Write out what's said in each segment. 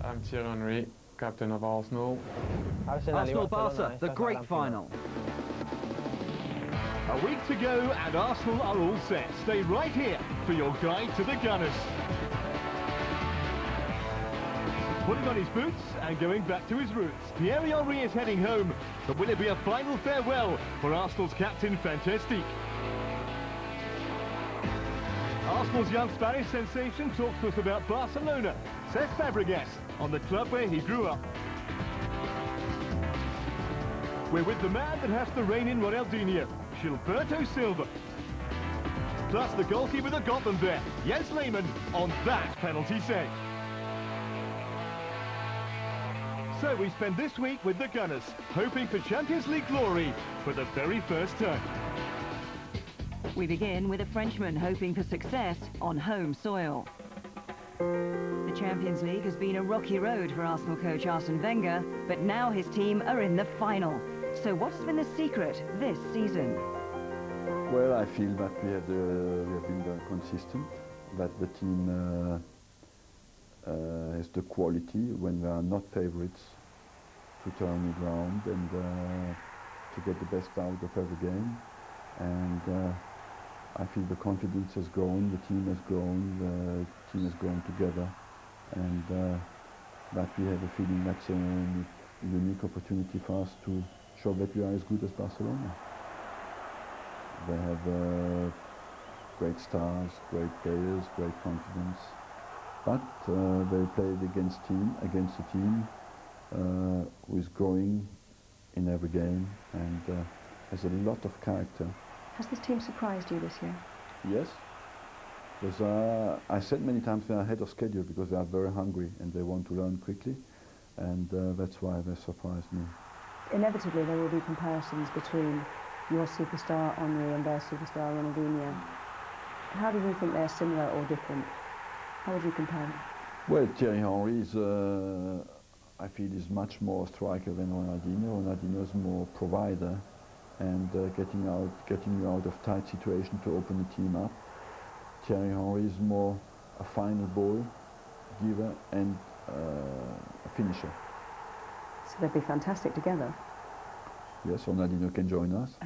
I'm Thierry Henry, captain of Arsenal. Arsenal-Barca, the great final. A week to go and Arsenal are all set. Stay right here for your guide to the Gunners. Putting on his boots and going back to his roots, Thierry Henry is heading home. But will it be a final farewell for Arsenal's captain, Fantastique? Arsenal's young Spanish sensation talks to us about Barcelona. Cesc Fabregas, on the club where he grew up. We're with the man that has to rein in Ronaldinho, Gilberto Silva. Plus the goalkeeper that got them there, Jens Lehmann, on that penalty save. So we spend this week with the Gunners, hoping for Champions League glory for the very first time. We begin with a Frenchman hoping for success on home soil. The Champions League has been a rocky road for Arsenal coach Arsene Wenger, but now his team are in the final. So what's been the secret this season? Well, I feel that we have been very consistent, that the team has the quality when we are not favourites to turn it around and to get the best out of every game. And I feel the confidence has grown, the team has grown together, and that we have a feeling that's a unique opportunity for us to show that we are as good as Barcelona. They have great stars, great players, great confidence, but they played against a team who is growing in every game and has a lot of character. Has this team surprised you this year? Yes. Because I said many times they are ahead of schedule because they are very hungry and they want to learn quickly, and that's why they surprised me. Inevitably there will be comparisons between your superstar Henry and their superstar Ronaldinho. How do you think they are similar or different? How would you compare them? Well, Thierry Henry is, I feel, is much more a striker than Ronaldinho. Ronaldinho is more provider and getting you out of tight situation to open the team up. Thierry Henry is more a final ball giver and a finisher. So they'd be fantastic together. Yes, Ronaldinho can join us.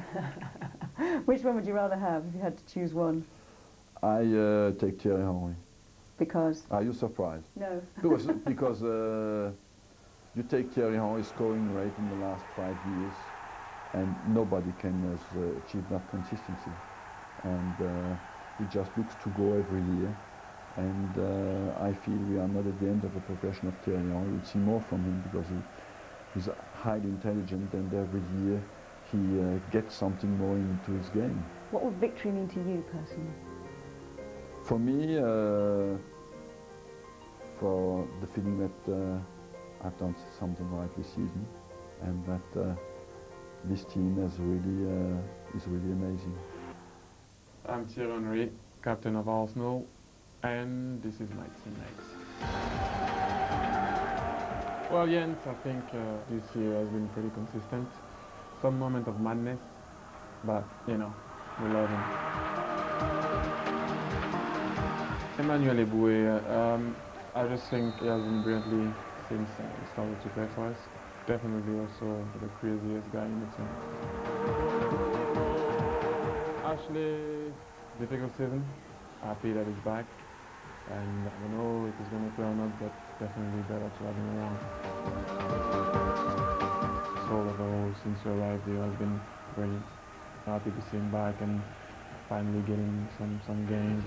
Which one would you rather have if you had to choose one? I take Thierry Henry. Because? Are you surprised? No. because you take Thierry Henry scoring rate in the last 5 years, and nobody can achieve that consistency. And he just looks to go every year. And I feel we are not at the end of the progression of Thierry Henry. We'll see more from him because he's highly intelligent, and every year he gets something more into his game. What would victory mean to you personally? For me, for the feeling that I've done something right this season, and that this team is really amazing. I'm Thierry Henry, captain of Arsenal, and this is my teammate. Well, Jens, I think this year has been pretty consistent. Some moment of madness, but you know, we love him. Emmanuel Eboué, I just think he has been brilliantly since he started to play for us. Definitely also the craziest guy in the team. Ashley, difficult season. Happy that he's back. And I don't know if he's going to play or not, but definitely better to have him around. So overall, since he arrived here, I've been very happy to see him back and finally getting some games.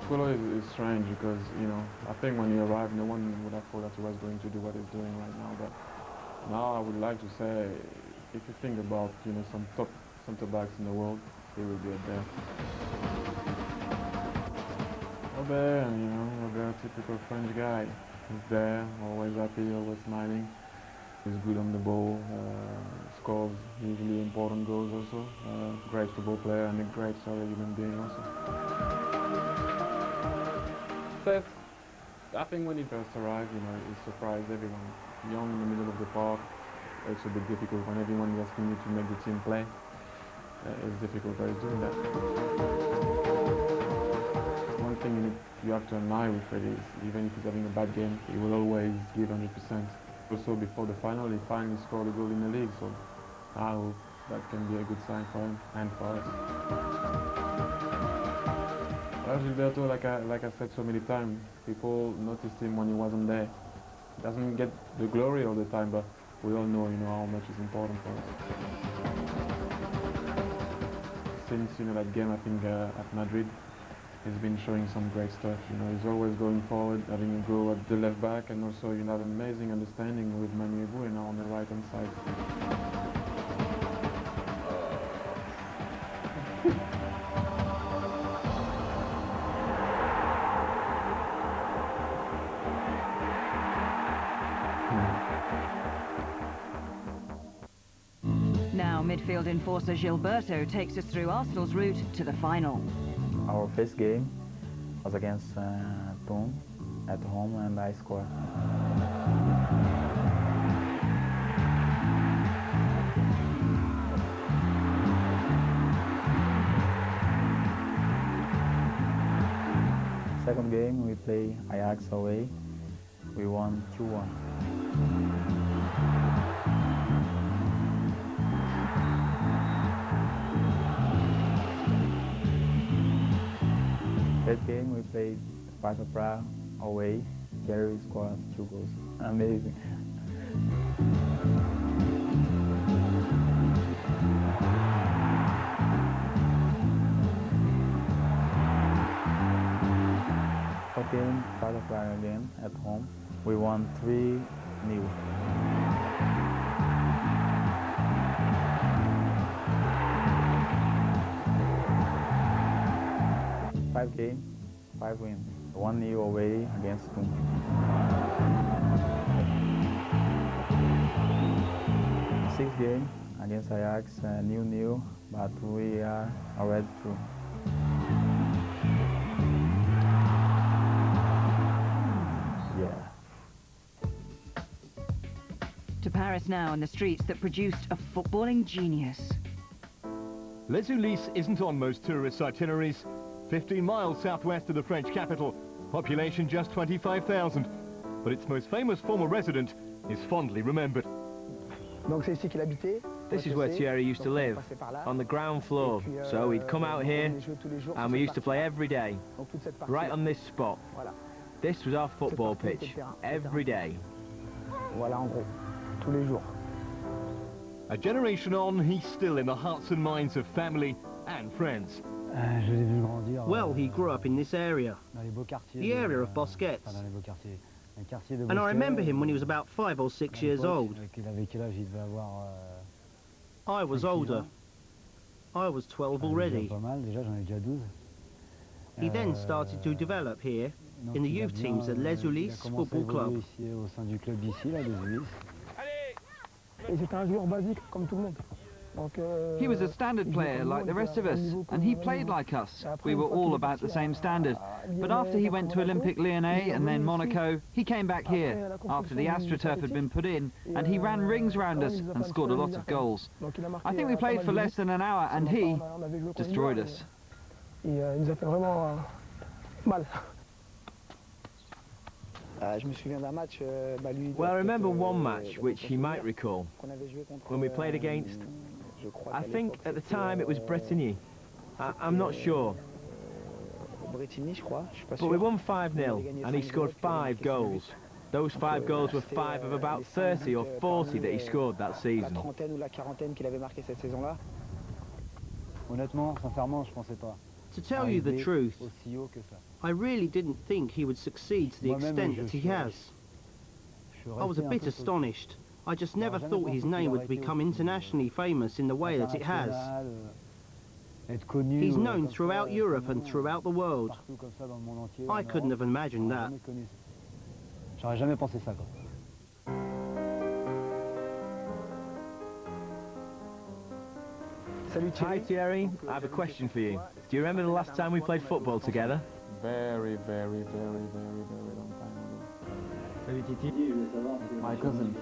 Football is strange because, you know, I think when he arrived, no one would have thought that he was going to do what he's doing right now. But now I would like to say, if you think about, you know, some top centre backs in the world, he will be up there. Robert, you know, Robert, typical French guy. He's there, always happy, always smiling. He's good on the ball, scores usually important goals also. Great football player and a great human being also. First, I think when he first arrived, you know, he surprised everyone. Young in the middle of the park, it's a bit difficult when everyone is asking you to make the team play. It's difficult, but he's doing that. One thing you have to admire with Freddy is even if he's having a bad game, he will always give 100%. Also before the final, he finally scored a goal in the league, so I hope that can be a good sign for him and for us. Well, Gilberto, like I said so many times, people noticed him when he wasn't there. He doesn't get the glory all the time, but we all know, how much is important for us. Since, that game, I think, at Madrid, he's been showing some great stuff. He's always going forward, having a go at the left back, and also, an amazing understanding with Manu Ebu, on the right-hand side. Now midfield enforcer Gilberto takes us through Arsenal's route to the final. Our first game was against Thun at home, and I scored. Second game we play Ajax away. We won 2-1. Third game we played Sparta Prague away. Gary scored 2 goals. Amazing. Fourth game, Sparta Prague again at home. We won 3-0. Five games, 5 wins. 1-0 away against Thun. Sixth game against Ajax, 0-0, but we are already through. Yeah. To Paris now and the streets that produced a footballing genius. Les Ulis isn't on most tourist itineraries. 15 miles southwest of the French capital, population just 25,000. But its most famous former resident is fondly remembered. This is where Thierry used to live, on the ground floor. So he'd come out here, and we used to play every day, right on this spot. This was our football pitch, every day. A generation on, he's still in the hearts and minds of family and friends. Well, he grew up in this area, the area of Bosquets. And I remember him when he was about 5 or 6 years old. I was older. I was 12 already. He then started to develop here in the youth teams at Les Ulis Football Club. He was a standard player like the rest of us, and he played like us. We were all about the same standard. But after he went to Olympique Lyonnais and then Monaco, he came back here, after the AstroTurf had been put in, and he ran rings round us and scored a lot of goals. I think we played for less than an hour, and he destroyed us. Well, I remember one match, which he might recall, when we played against, I think at the time it was Bretigny. I'm not sure. But we won 5-0, and he scored 5 goals. Those 5 goals were 5 of about 30 or 40 that he scored that season. To tell you the truth, I really didn't think he would succeed to the extent that he has. I was a bit astonished. I just never thought his name would become internationally famous in the way that it has. He's known throughout Europe and throughout the world. I couldn't have imagined that. Hi Thierry, I have a question for you. Do you remember the last time we played football together? Very, very, very, very, very long time ago. Salut Titi. My cousin.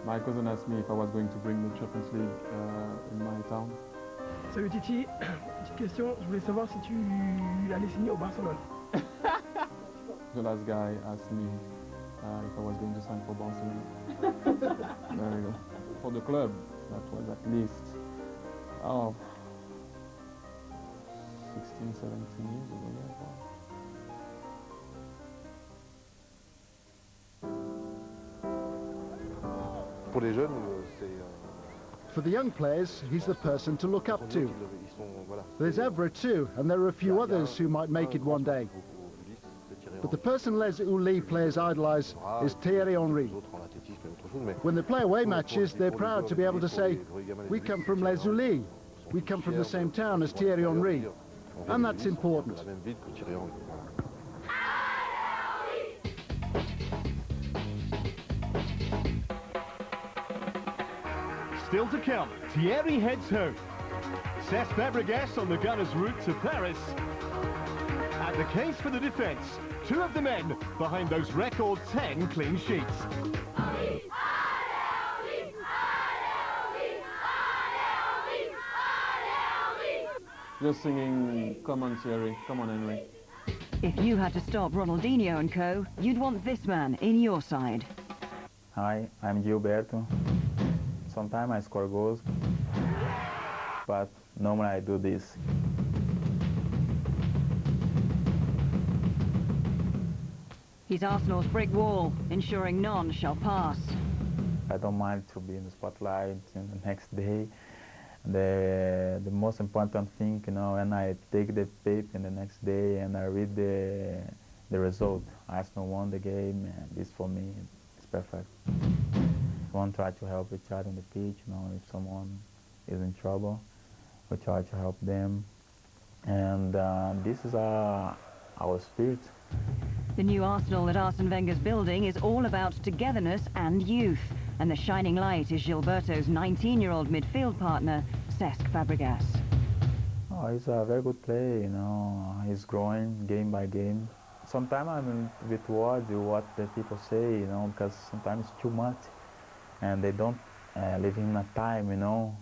My cousin asked me if I was going to bring the Champions League in my town. Salut Titi, petite question, je voulais savoir si tu allais signer au Barcelone. The last guy asked me if I was going to sign for Barcelona. There we go. For the club, that was at least 16, 17 years ago. Pour les jeunes, For the young players, he's the person to look up to. There's Evra too, and there are a few others who might make it one day. But the person Les Ouli players idolise is Thierry Henry. When they play away matches, they're proud to be able to say, we come from Les Ouli, we come from the same town as Thierry Henry, and that's important. Still to come, Thierry heads home. Cesc Fabregas on the Gunners' route to Paris. And the case for the defence, two of the men behind those record 10 clean sheets. Just singing, come on Thierry, come on Henry. If you had to stop Ronaldinho and co, you'd want this man in your side. Hi, I'm Gilberto. Sometimes I score goals, but normally I do this. He's Arsenal's brick wall, ensuring none shall pass. I don't mind to be in the spotlight in the next day. The most important thing, you know, when I take the paper in the next day and I read the result. Arsenal won the game, and this for me is perfect. We want to try to help each other on the pitch, you know, if someone is in trouble, we try to help them. And this is our spirit. The new Arsenal that Arsene Wenger's building is all about togetherness and youth. And the shining light is Gilberto's 19-year-old midfield partner, Cesc Fabregas. Oh, he's a very good player, you know. He's growing game by game. Sometimes I'm a bit worried what the people say, you know, because sometimes it's too much. And they don't leave him a time, you know,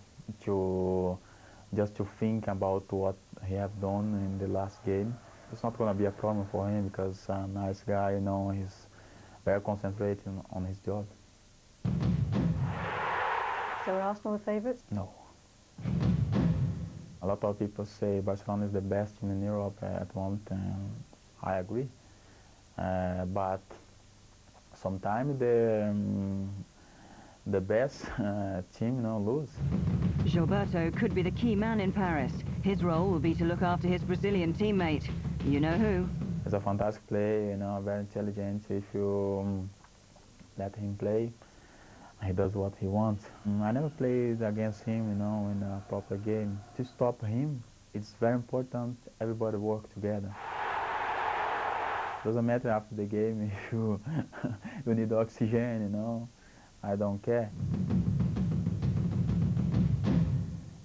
just to think about what he have done in the last game. It's not going to be a problem for him because he's a nice guy, you know, he's very concentrated on his job. So are Arsenal the favourites? No. A lot of people say Barcelona is the best team in Europe at the moment, and I agree. But sometimes the best team, you know, lose. Gilberto could be the key man in Paris. His role will be to look after his Brazilian teammate. You know who? He's a fantastic player, you know, very intelligent. If you let him play, he does what he wants. I never played against him, you know, in a proper game. To stop him, it's very important everybody work together. Doesn't matter after the game if you need oxygen, you know. I don't care.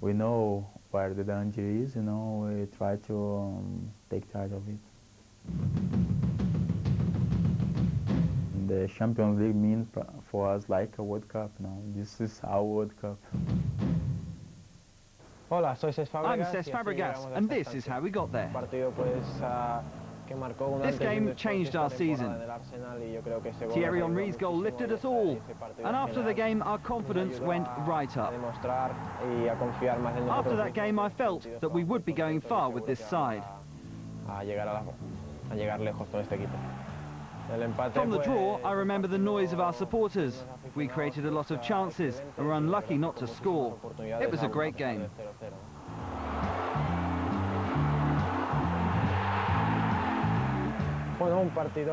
We know where the danger is, you know, we try to take charge of it. The Champions League means for us like a World Cup now. This is our World Cup. Hola, soy Cesc Fabregas. I'm Cesc Fabregas, and this is how we got there. This game changed our season. Thierry Henry's goal lifted us all, and after the game our confidence went right up. After that game I felt that we would be going far with this side. From the draw, I remember the noise of our supporters. We created a lot of chances and were unlucky not to score. It was a great game.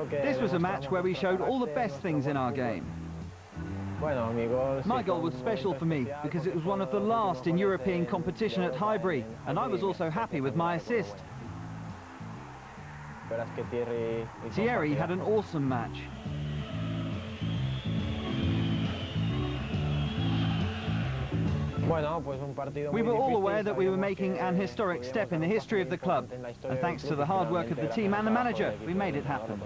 This was a match where we showed all the best things in our game. My goal was special for me because it was one of the last in European competition at Highbury, and I was also happy with my assist. Thierry had an awesome match. We were all aware that we were making an historic step in the history of the club, and thanks to the hard work of the team and the manager, we made it happen.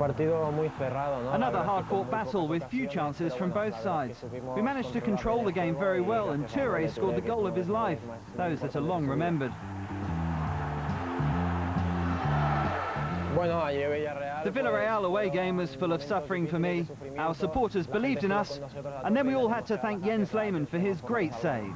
Another hard-fought battle with few chances from both sides. We managed to control the game very well, and Touré scored the goal of his life, those that are long remembered. The Villarreal away game was full of suffering for me. Our supporters believed in us, and then we all had to thank Jens Lehmann for his great save.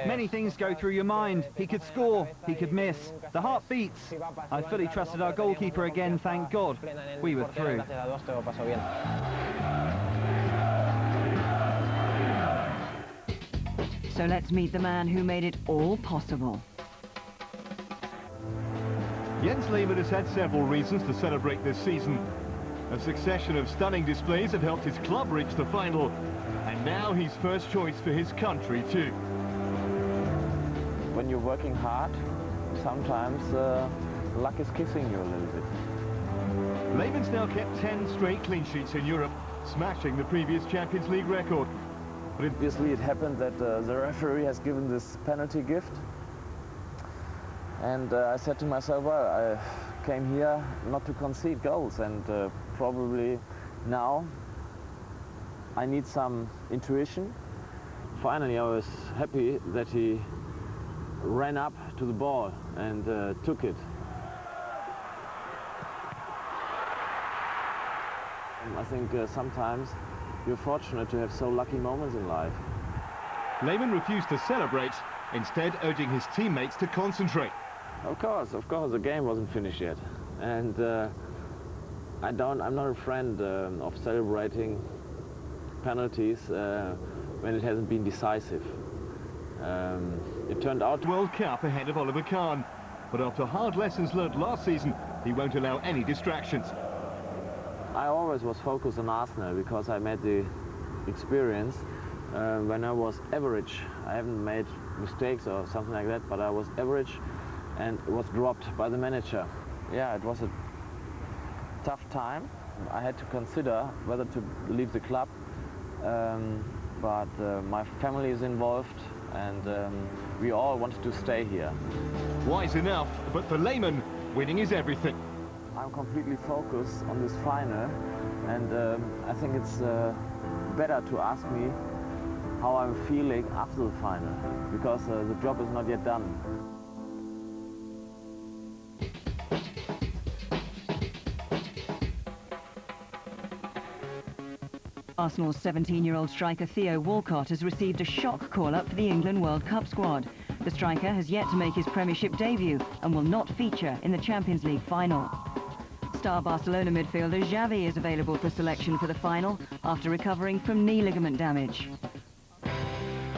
Many things go through your mind. He could score, he could miss. The heart beats. I fully trusted our goalkeeper again, thank God. We were through. So let's meet the man who made it all possible. Jens Lehmann has had several reasons to celebrate this season. A succession of stunning displays have helped his club reach the final, and now he's first choice for his country too. When you're working hard, sometimes luck is kissing you a little bit. Lehmann's now kept 10 straight clean sheets in Europe, smashing the previous Champions League record. But obviously it happened that the referee has given this penalty gift. And I said to myself, well, I came here not to concede goals, and probably now I need some intuition. Finally, I was happy that he ran up to the ball and took it. I think sometimes you're fortunate to have so lucky moments in life. Lehmann refused to celebrate, instead urging his teammates to concentrate. Of course, the game wasn't finished yet. And I'm not a friend of celebrating penalties when it hasn't been decisive. It turned out... World Cup ahead of Oliver Kahn, but after hard lessons learnt last season, he won't allow any distractions. I always was focused on Arsenal because I made the experience when I was average. I haven't made mistakes or something like that, but I was average and was dropped by the manager. Yeah, it was a tough time. I had to consider whether to leave the club, but my family is involved, and we all wanted to stay here. Wise enough, but for Lehmann, winning is everything. I'm completely focused on this final, and I think it's better to ask me how I'm feeling after the final, because the job is not yet done. Arsenal's 17-year-old striker Theo Walcott has received a shock call-up for the England World Cup squad. The striker has yet to make his Premiership debut and will not feature in the Champions League final. Star Barcelona midfielder Xavi is available for selection for the final after recovering from knee ligament damage.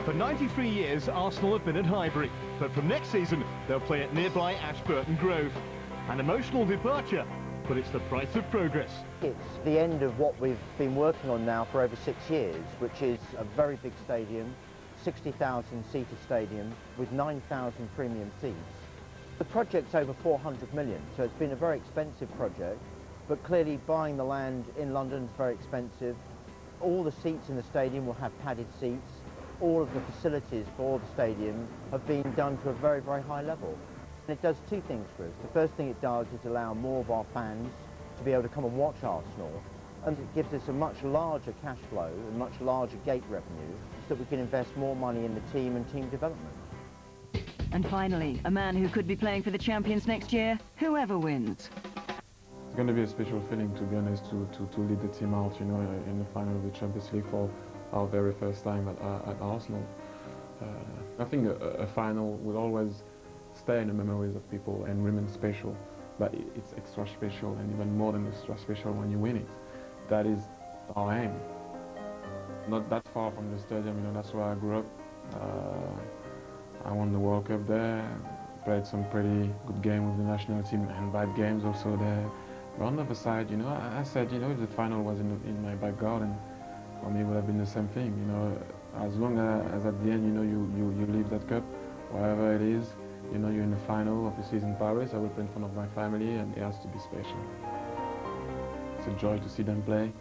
For 93 years, Arsenal have been at Highbury, but from next season, they'll play at nearby Ashburton Grove. An emotional departure, but it's the price of progress. It's the end of what we've been working on now for over 6 years, which is a very big stadium, 60,000 seater stadium with 9,000 premium seats. The project's over 400 million, so it's been a very expensive project, but clearly buying the land in London is very expensive. All the seats in the stadium will have padded seats. All of the facilities for the stadium have been done to a very, very high level. And it does two things for us. The first thing it does is allow more of our fans to be able to come and watch Arsenal, and it gives us a much larger cash flow and much larger gate revenue so that we can invest more money in the team and team development. And finally, a man who could be playing for the champions next year, whoever wins. It's going to be a special feeling, to be honest, to lead the team out, you know, in the final of the Champions League for our very first time at Arsenal. I think a final will always stay in the memories of people and remain special, but it's extra special, and even more than extra special when you win it. That is our aim. Not that far from the stadium, you know, that's where I grew up. I won the World Cup there, played some pretty good games with the national team and bad games also there. But on the other side, you know, I said, you know, if the final was in my back garden, for me it would have been the same thing, you know. As long as at the end, you know, you leave that cup, wherever it is, you know, you're in the final of the season in Paris, I will play in front of my family, and it has to be special. It's a joy to see them play.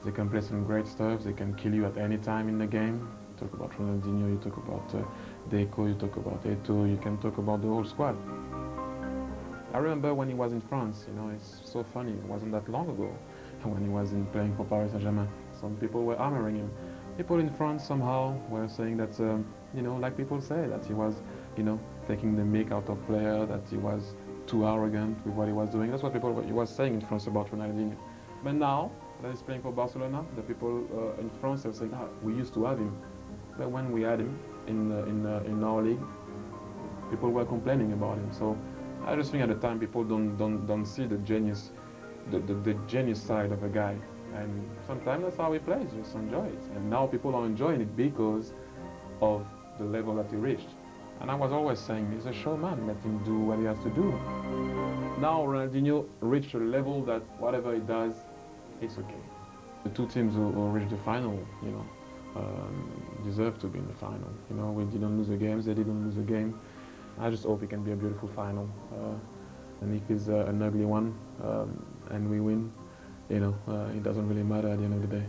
They can play some great stuff, they can kill you at any time in the game. You talk about Ronaldinho, you talk about Deco, you talk about Eto'o, you can talk about the whole squad. I remember when he was in France, you know, it's so funny, it wasn't that long ago, when he was playing for Paris Saint-Germain. Some people were hammering him. People in France somehow were saying that, you know, like people say, that he was, you know, taking the mick out of player, that he was too arrogant with what he was doing. That's what people were saying in France about Ronaldinho. But now that he's playing for Barcelona, the people in France are saying, ah, we used to have him. But when we had him in our league, people were complaining about him. So I just think at the time people don't see the genius, the genius side of a guy. And sometimes that's how he plays, just enjoy it. And now people are enjoying it because of the level that he reached. And I was always saying, he's a showman, let him do what he has to do. Now Ronaldinho reached a level that whatever he does, it's okay. The two teams who reached the final, you know, deserve to be in the final. You know, we didn't lose the games, they didn't lose the game. I just hope it can be a beautiful final. And if it's an ugly one and we win, you know, it doesn't really matter at the end of the day.